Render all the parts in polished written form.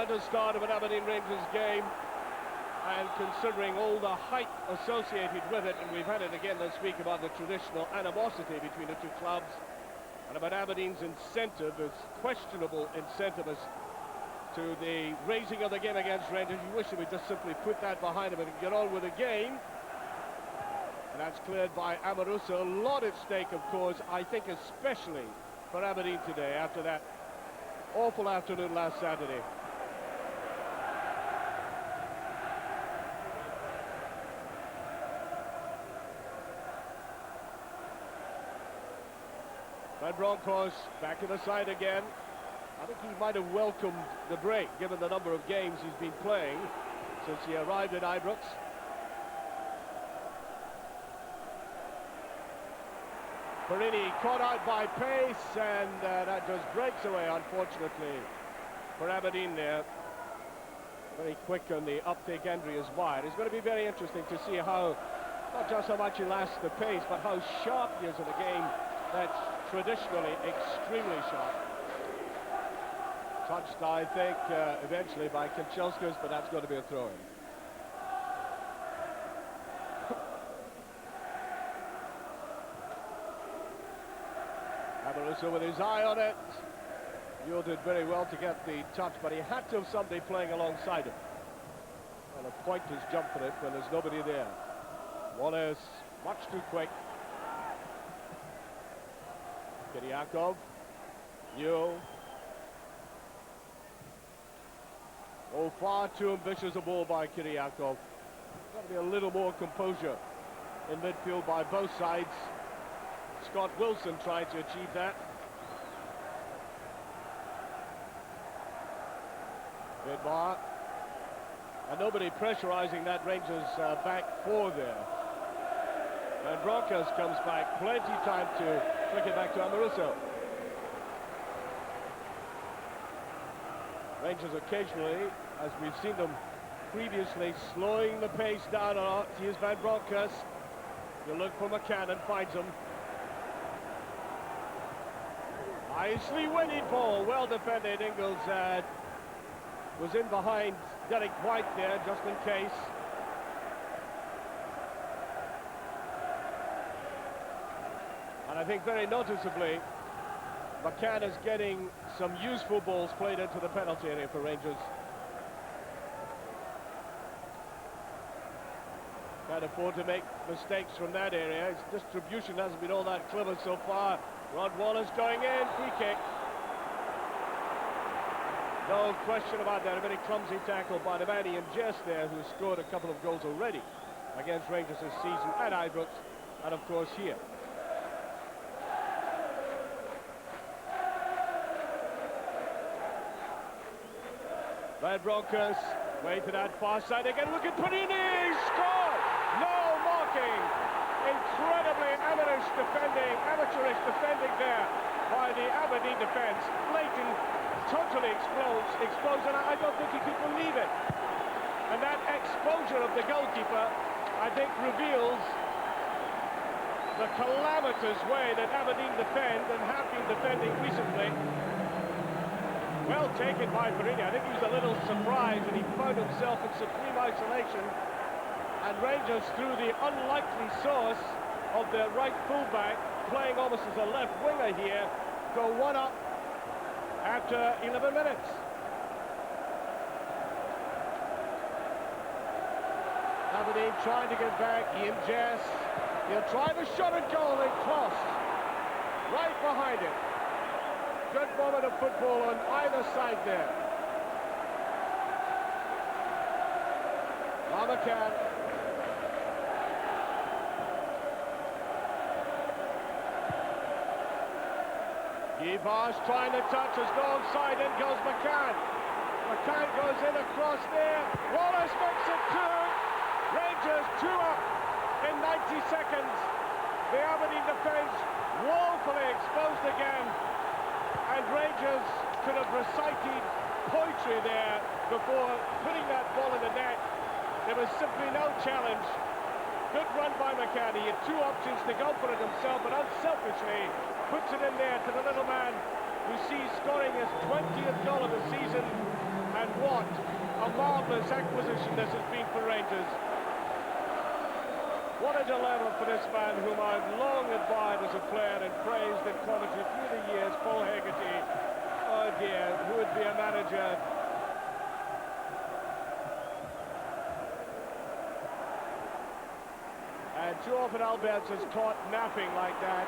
at the start of an Aberdeen Rangers game, and considering all the hype associated with it, and we've had it again this week about the traditional animosity between the two clubs, and about Aberdeen's incentive, its questionable incentive as to the raising of the game against Rangers. You wish they would just simply put that behind them and get on with the game. And that's cleared by Amoruso. A lot at stake, of course, I think especially for Aberdeen today after that awful afternoon last Saturday. Van Bronckhorst back to the side again. I think he might have welcomed the break, given the number of games he's been playing since he arrived at Ibrox. Perini caught out by pace, and that just breaks away, unfortunately, for Aberdeen there. Very quick on the uptake entry is wide. It's going to be very interesting to see how, not just how much he lasts the pace, but how sharp he is in a game that's traditionally extremely sharp. Touched, I think, eventually by Kanchelskis, but that's going to be a throw-in. Amoruso with his eye on it. Yule did very well to get the touch, but he had to have somebody playing alongside him. And a pointer's jump for it when there's nobody there. Wallace, much too quick. Kiriakov, Yule. Oh, far too ambitious a ball by Kiriakov. Got to be a little more composure in midfield by both sides. Scott Wilson tried to achieve that. Vidmar. And nobody pressurizing that Rangers back four there. And Bronckhorst comes back. Plenty time to flick it back to Amoruso. Rangers occasionally, as we've seen them previously, slowing the pace down a lot. Here's Van Bronckhorst. You look for McCann and finds him. Nicely winning ball, well defended. Ingles was in behind Derek White there, just in case. And I think very noticeably, McCann is getting some useful balls played into the penalty area for Rangers. Can't afford to make mistakes from that area. His distribution hasn't been all that clever so far. Rod Wallace going in, free kick. No question about that. A very clumsy tackle by the man in jest there, who scored a couple of goals already against Rangers this season at Ibrox, and of course here. Van Bronckhorst, way to that far side again. Look at Perini, scored! No marking. Incredibly amateurish defending there by the Aberdeen defence. Leighton totally explodes, and I don't think he could believe it. And that exposure of the goalkeeper, I think, reveals the calamitous way that Aberdeen defend and have been defending recently. Well taken by Perini. I think he was a little surprised and he found himself in supreme isolation. And Rangers, through the unlikely source of their right fullback, playing almost as a left winger here, go one up after 11 minutes. Aberdeen trying to get back. Ian Jess. He'll try the shot and goal and cross. Right behind it. Good moment of football on either side there. McCann. Givas trying to touch, has no onside, in goes McCann. McCann goes in across there. Wallace makes it two. Rangers 2 up in 90 seconds. The Aberdeen defence woefully exposed again. And Rangers could have recited poetry there before putting that ball in the net. There was simply no challenge. Good run by McCann. He had two options to go for it himself, but unselfishly puts it in there to the little man who sees scoring his 20th goal of the season. And what marvellous acquisition this has been for Rangers. What a dilemma for this man whom I've long admired as a player and praised in commentary through the years, Paul Hegarty. Oh dear, who would be a manager? And too often Alberts has caught napping like that.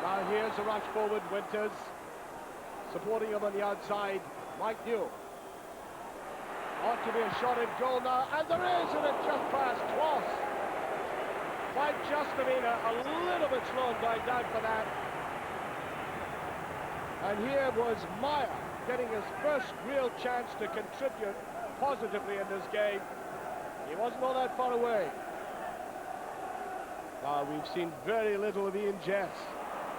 Now here's a rush forward, Winters. Supporting him on the outside, Mike Newell. Ought to be a shot at goal now, and there is, and it just passed Kloss. Quite just, a little bit slowed down for that. And here was Meyer getting his first real chance to contribute positively in this game. He wasn't all that far away. Now we've seen very little of Ian Jess.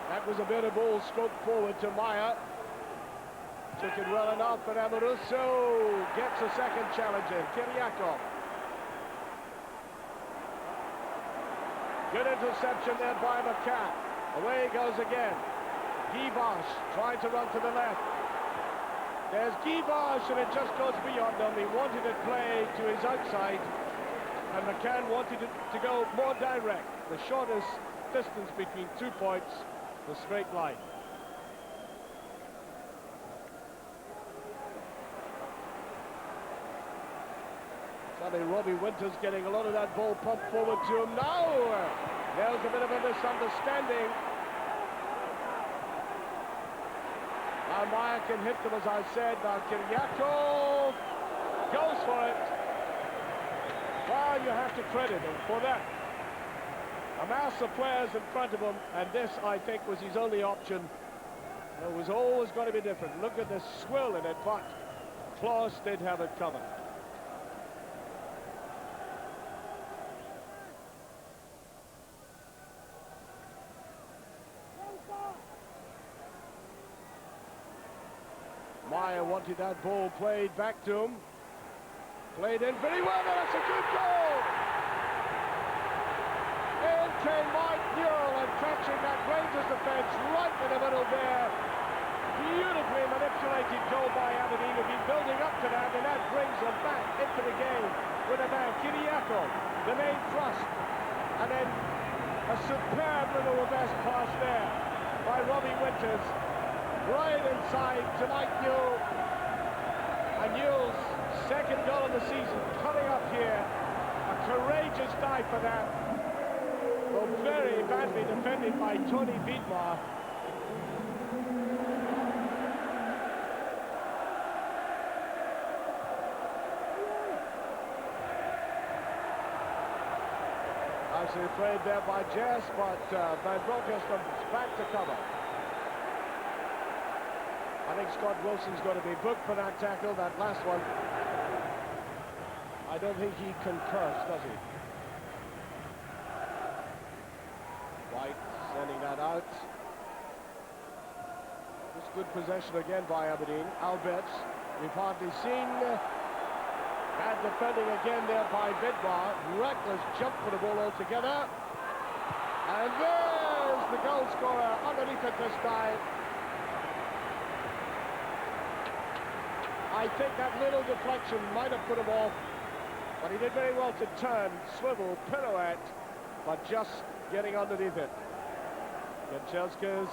That was a bit of ball stroke forward to Meyer. Took it well enough, but Amoruso gets a second challenge in. Kiriakov. Good interception there by McCann. Away he goes again. Guivash trying to run to the left. There's Guivash, and it just goes beyond him. He wanted to play to his outside, and McCann wanted to go more direct. The shortest distance between 2 points, the straight line. Suddenly Robbie Winters getting a lot of that ball pumped forward to him now. There's a bit of a misunderstanding. Now Meyer can hit them, as I said. Now Kiriakov goes for it. Well, you have to credit him for that. A mass of players in front of him, and this, I think, was his only option. It was always going to be different. Look at the swill in it, but Kloss did have it covered. Meyer wanted that ball played back to him. Played in very well, and that's a good goal! In came Mike Newell, and catching that Rangers defence right in the middle there. Beautifully manipulated goal by Aberdeen, who've been building up to that, and that brings them back into the game with a man, Kiriakov, the main thrust. And then a superb little reverse pass there by Robbie Winters. Right inside to Mike Newell, and Newell's second goal of the season coming up here. A courageous dive for that, though very badly defended by Tony Wiedmar. Actually played there by Jess, but Van Bronckhorst comes back to cover. I think Scott Wilson's got to be booked for that tackle, that last one. I don't think he concurs, does he? White sending that out. Just good possession again by Aberdeen. Alberts, we've hardly seen. Bad defending again there by Wiedmar. Reckless jump for the ball altogether. And there's the goal scorer underneath it this time. I think that little deflection might have put him off, but he did very well to turn, swivel, pirouette, but just getting underneath it. Genchelskas,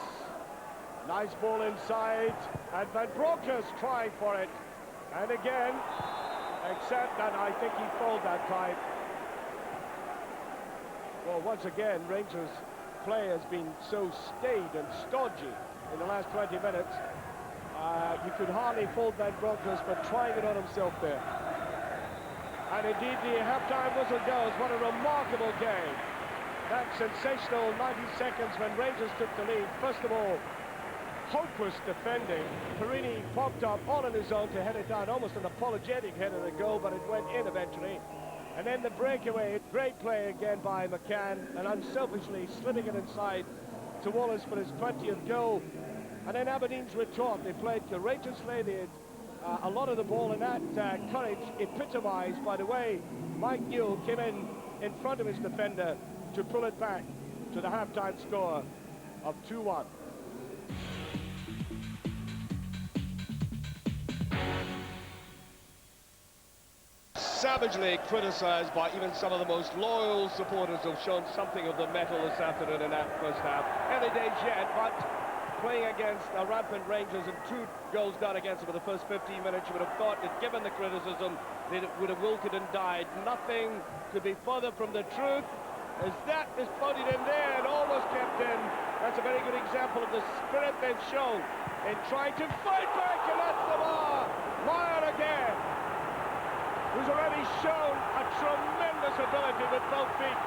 nice ball inside, and Van Bronckhorst trying for it. And again, except that I think he fouled that time. Well, once again, Rangers' play has been so staid and stodgy in the last 20 minutes. You could hardly fault Van Bronckhorst for trying it on himself there. And indeed, the half-time whistle goes. What a remarkable game. That sensational 90 seconds when Rangers took the lead. First of all, hopeless defending. Perini popped up all on his own to head it down. Almost an apologetic head of the goal, but it went in eventually. And then the breakaway. Great play again by McCann, and unselfishly slipping it inside to Wallace for his 20th goal. And then Aberdeen's retort. They played courageously. They had a lot of the ball, and that courage epitomised by the way Mike Newell came in front of his defender to pull it back to the half-time score of 2-1. savagely criticised by even some of the most loyal supporters who've shown something of the mettle this afternoon in that first half. Early days yet, but playing against a rampant Rangers and 2 goals down against them in the first 15 minutes, you would have thought that given the criticism, they would have wilted and died. Nothing could be further from the truth, as that is floated in there and almost kept in. That's a very good example of the spirit they've shown in trying to fight back, and that's the bar. Meyer again, who's already shown a tremendous ability with both feet.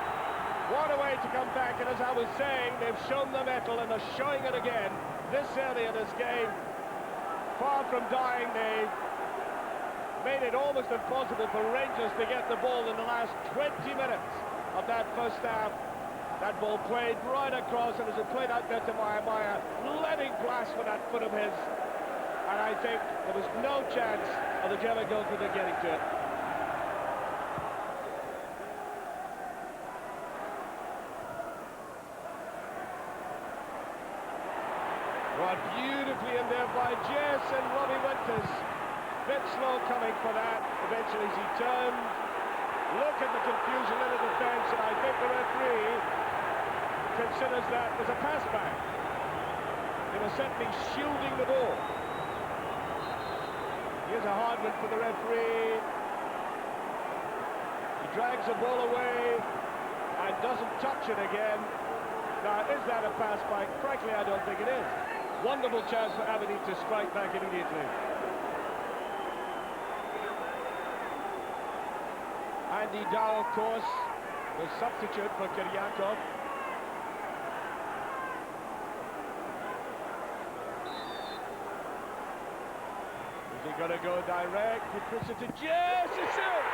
What a way to come back, and as I was saying, they've shown the mettle and they're showing it again this early in this game. Far from dying, they made it almost impossible for Rangers to get the ball in the last 20 minutes of that first half. That ball played right across, and as it played out there to Meyer, letting blast with that foot of his. And I think there was no chance of the German goalkeeper getting to it. Brought beautifully in there by Jess, and Robbie Winters. Bit slow coming for that. Eventually he turned. Look at the confusion in the defence, and I think the referee considers that as a pass back. They were certainly shielding the ball. Here's a hard one for the referee. He drags the ball away and doesn't touch it again. Now, is that a pass back? Frankly, I don't think it is. Wonderful chance for Aberdeen to strike back immediately. Andy Dow, of course, the substitute for Kiryakov. Is he going to go direct? He puts it to Jess. It's it!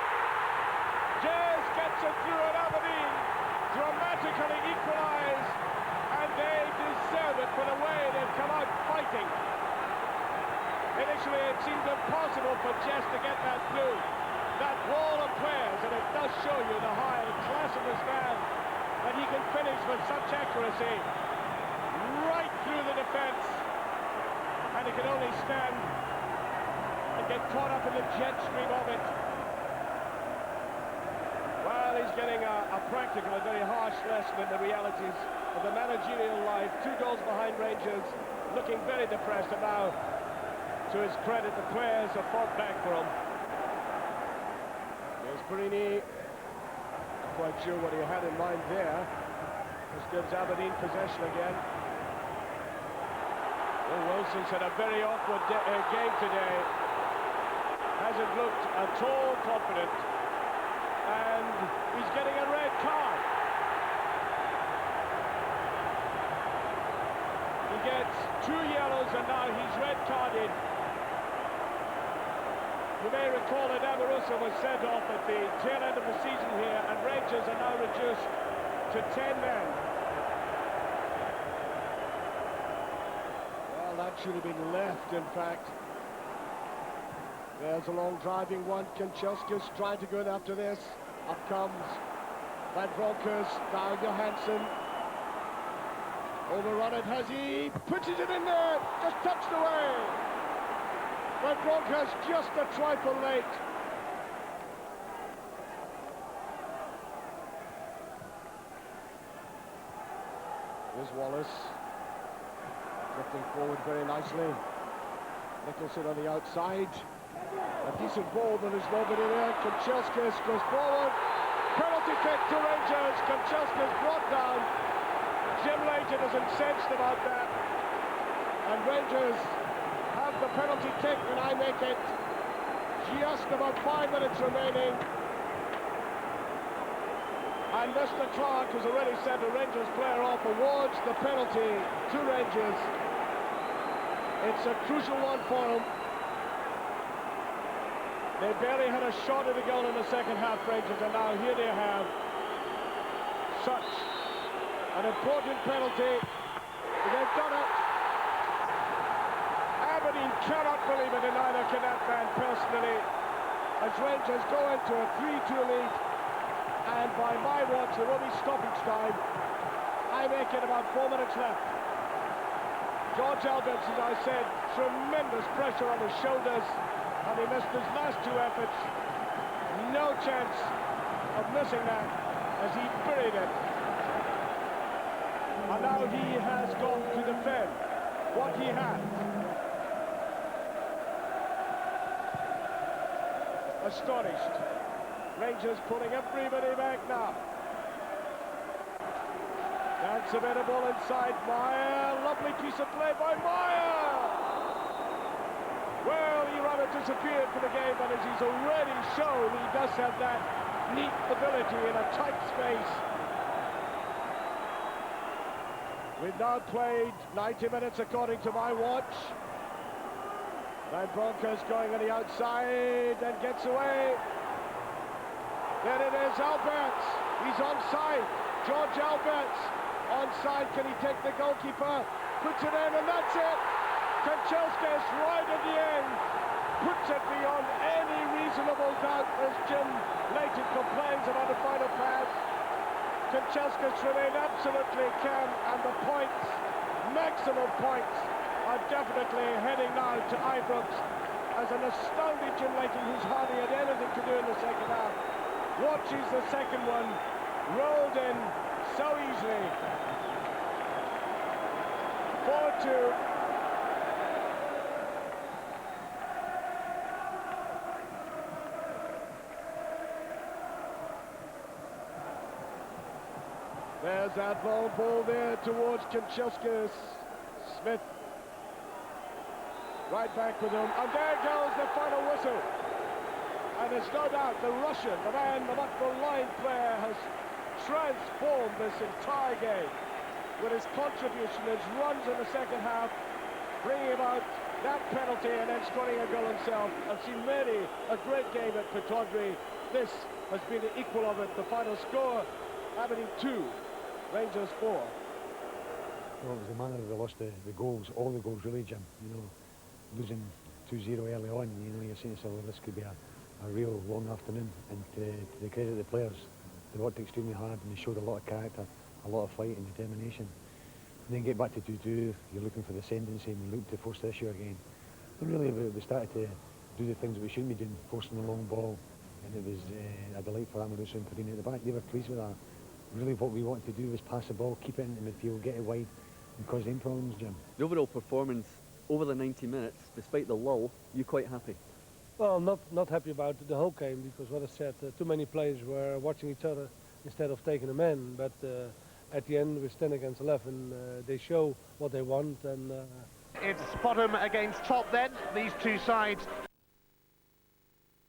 Jess gets it through at Aberdeen. Dramatically equalised. And they deserve it for the way they've come out fighting. Initially, it seemed impossible for Jess to get that through. That wall of players, and it does show you the high class of this man, that he can finish with such accuracy right through the defence, and he can only stand and get caught up in the jet stream of it. Well, he's getting a practical, a very harsh lesson in the realities of the managerial life. 2 goals behind Rangers, looking very depressed, and now, to his credit, the players have fought back for him. There's Perini. Not quite sure what he had in mind there. This gives Aberdeen possession again. Well, Wilson's had a very awkward game today. Hasn't looked at all confident. And he's getting a red card. He gets 2 yellows, and now he's red carded. You may recall that Amarusa was sent off at the tail end of the season here, and Rangers are now reduced to 10 men. Well, that should have been left, in fact. There's a long driving one. Kanchelskis trying to go in after this. Up comes Van Bronckhorst, down Johansson. Overrun it, has he? Puts it in there, just touched away. Van Bronckhorst just a trifle late. Here's Wallace. Drifting forward very nicely. Nicholson on the outside. A decent ball, but there's nobody there. Kanchelskis goes forward. Penalty kick to Rangers. Kanchelskis brought down. Jim Leighton is incensed about that. And Rangers have the penalty kick, and I make it just about 5 minutes remaining. And Mr. Clark has already sent a Rangers player off, awards the penalty to Rangers. It's a crucial one for him. They barely had a shot at a goal in the second half, Rangers, and now here they have such an important penalty. They've done it. Aberdeen cannot believe it, and neither can that man personally, as Rangers go into a 3-2 lead, and by my watch, there will be stoppage time. I make it about 4 minutes left. George Alberts, as I said, tremendous pressure on his shoulders, and he missed his last 2 efforts. no chance of missing that as he buried it. And now he has got to defend what he has. Astonished. Rangers pulling everybody back now. That's a better ball inside. Meyer, lovely piece of play by Meyer. Well, he rather disappeared from the game, but as he's already shown, he does have that neat ability in a tight space. We've now played 90 minutes according to my watch. Now Broncos going on the outside and gets away. There it is, Alberts. He's onside. George Alberts onside. Can he take the goalkeeper? Puts it in, and that's it. Kanchelskis right at the end. Puts it beyond any reasonable doubt as Jim Leighton complains about the final pass. Kanchelskis remained absolutely calm, and the points, maximum points, are definitely heading now to Ibrox as an astounded Jim Leighton, who's hardly had anything to do in the second half, watches the second one rolled in so easily. 4-2. There's that long ball there towards Kanchelskis. Smith right back with him, and there goes the final whistle. And there's no doubt the Russian, the man, the much maligned player, has transformed this entire game with his contribution, his runs in the second half, bringing about that penalty and then scoring a goal himself. I've seen many a great game at Pittodrie. This has been the equal of it. The final score, Aberdeen 2, Rangers 4. Well, it was the manner they lost the goals, all the goals really, Jim. You know, losing 2-0 early on, you know, you're saying to yourself, well, this could be a real long afternoon. And to the credit of the players, they worked extremely hard and they showed a lot of character, a lot of fight and determination. And then get back to 2-2, you're looking for the ascendancy and we look to force the issue again. But really, we started to do the things that we shouldn't be doing, forcing the long ball. And it was a delight for Amaruso and Perino at the back. They were pleased with that. Really what we wanted to do was pass the ball, keep it in the midfield, get it wide and cause them problems, Jim. The overall performance over the 90 minutes, despite the lull, you're quite happy? Well, not happy about the whole game, because what I said, too many players were watching each other instead of taking them in. But at the end, with 10 against 11, they show what they want. And It's bottom against top then. These two sides